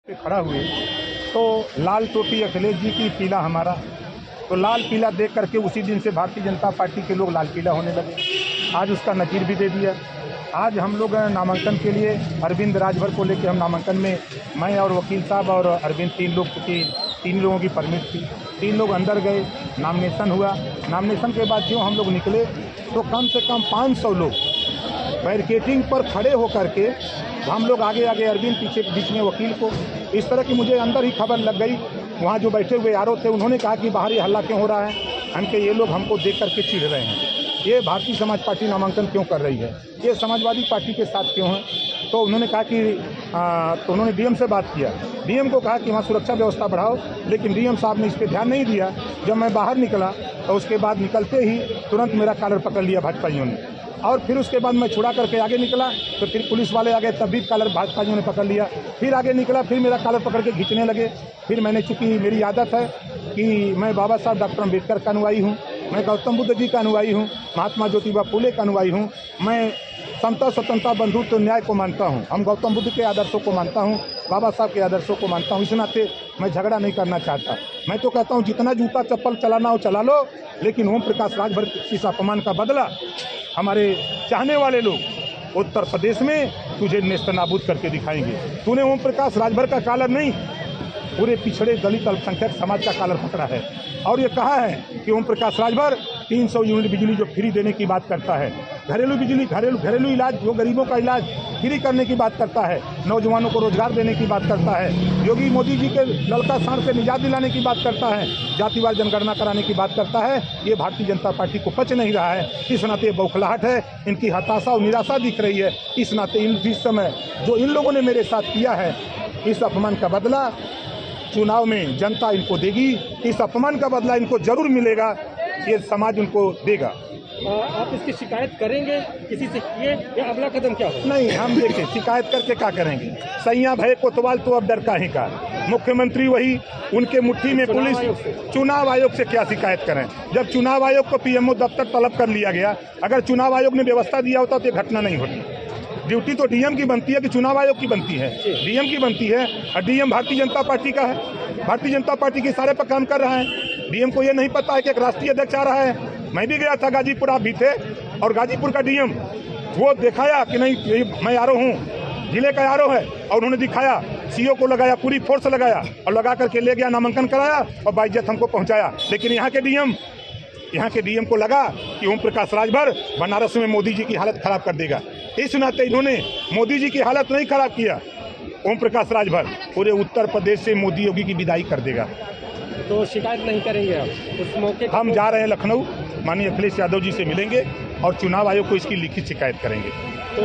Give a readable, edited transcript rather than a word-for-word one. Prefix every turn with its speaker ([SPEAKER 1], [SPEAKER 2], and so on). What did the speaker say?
[SPEAKER 1] पे खड़ा हुए तो लाल टोपी अखिलेश जी की, पीला हमारा, तो लाल पीला देख करके उसी दिन से भारतीय जनता पार्टी के लोग लाल पीला होने लगे। आज उसका नज़ीर भी दे दिया। आज हम लोग नामांकन के लिए अरविंद राजभर को लेकर हम नामांकन में, मैं और वकील साहब और अरविंद तीन लोगों की परमिट थी, 3 लोग अंदर गए, नामिनेशन हुआ। नामिनेशन के बाद जो हम लोग निकले तो कम से कम 500 लोग बैरिकेडिंग पर खड़े होकर के, हम लोग आगे आगे, अरविंद पीछे, बीच में वकील को। इस तरह की मुझे अंदर ही खबर लग गई। वहाँ जो बैठे हुए यारों थे उन्होंने कहा कि बाहर ये हल्ला क्यों हो रहा है, हमके ये लोग हमको देख करके चिढ़ रहे हैं, ये भारतीय समाज पार्टी नामांकन क्यों कर रही है, ये समाजवादी पार्टी के साथ क्यों है। तो उन्होंने कहा कि तो उन्होंने डीएम से बात किया, डीएम को कहा कि वहाँ सुरक्षा व्यवस्था बढ़ाओ, लेकिन डीएम साहब ने इस पर ध्यान नहीं दिया। जब मैं बाहर निकला तो उसके बाद निकलते ही तुरंत मेरा कॉलर पकड़ लिया भाजपाइयों ने, और फिर उसके बाद मैं छुड़ा करके आगे निकला तो फिर पुलिस वाले आ गए, तब भी कॉलर भाजपाइयों ने पकड़ लिया। फिर आगे निकला, फिर मेरा कॉलर पकड़ के खींचने लगे। फिर मैंने, चूँकि मेरी आदत है कि मैं बाबा साहब डॉक्टर अम्बेडकर का अनुयायी हूँ, मैं गौतम बुद्ध जी का अनुयायी हूँ, महात्मा ज्योतिबा फुले का अनुयायी हूँ, मैं समता, स्वतंत्रता, बंधुत्व, न्याय को मानता हूँ। हम गौतम बुद्ध के आदर्शों को मानता हूँ, बाबा साहब के आदर्शों को मानता हूँ। इस नाते मैं झगड़ा नहीं करना चाहता। मैं तो कहता हूँ जितना जूता चप्पल चलाना हो चला लो, लेकिन ओम प्रकाश राजभर इस अपमान का बदला हमारे चाहने वाले लोग उत्तर प्रदेश में तुझे नेस्तनाबूद करके दिखाएंगे। तूने ओम प्रकाश राजभर का कॉलर नहीं, पूरे पिछड़े दलित अल्पसंख्यक समाज का कॉलर पकड़ा है, और ये कहा है कि ओम प्रकाश राजभर 300 यूनिट बिजली जो फ्री देने की बात करता है, घरेलू बिजली, घरेलू इलाज, जो गरीबों का इलाज फ्री करने की बात करता है, नौजवानों को रोजगार देने की बात करता है, योगी मोदी जी के लड़का सांड से निजात दिलाने की बात करता है, जातिवार जनगणना कराने की बात करता है। ये भारतीय जनता पार्टी को पच नहीं रहा है। इस नाते बौखलाहट है, इनकी हताशा और निराशा दिख रही है। इस नाते इस समय जो इन लोगों ने मेरे साथ किया है, इस अपमान का बदला चुनाव में जनता इनको देगी। इस अपमान का बदला इनको जरूर मिलेगा, ये समाज उनको देगा।
[SPEAKER 2] आप इसकी शिकायत करेंगे किसी से किए, या अगला कदम क्या होगा?
[SPEAKER 1] नहीं, हम देखिए शिकायत करके क्या करेंगे। सैया भय कोतवाल तो अब डर का ही का, मुख्यमंत्री वही, उनके मुट्ठी में पुलिस। चुनाव आयोग से क्या शिकायत करें, जब चुनाव आयोग को पीएमओ दफ्तर तलब कर लिया गया। अगर चुनाव आयोग ने व्यवस्था दिया होता तो ये घटना नहीं होती। ड्यूटी तो डीएम की बनती है कि चुनाव आयोग की बनती है? डीएम की बनती है, और डीएम भारतीय जनता पार्टी का है, भारतीय जनता पार्टी के इशारे पर काम कर रहा है। डीएम को ये नहीं पता है कि एक राष्ट्रीय अध्यक्ष आ रहा है। मैं भी गया था गाजीपुर, आप भी थे, और गाजीपुर का डीएम वो दिखाया कि नहीं मैं आरो हूँ, जिले का आरो है, और उन्होंने दिखाया, सीओ को लगाया, पूरी फोर्स लगाया, और लगा करके ले गया, नामांकन कराया और बाइज्जत हमको पहुँचाया। लेकिन यहाँ के डीएम को लगा कि ओम प्रकाश राजभर बनारस में मोदी जी की हालत खराब कर देगा। इस नाते इन्होंने मोदी जी की हालत नहीं खराब किया, ओम प्रकाश राजभर पूरे उत्तर प्रदेश से मोदी योगी की विदाई कर देगा।
[SPEAKER 2] तो शिकायत नहीं करेंगे आप उस मौके?
[SPEAKER 1] हम जा रहे हैं लखनऊ, माननीय अखिलेश यादव जी से मिलेंगे और चुनाव आयोग को इसकी लिखित शिकायत करेंगे।
[SPEAKER 2] तो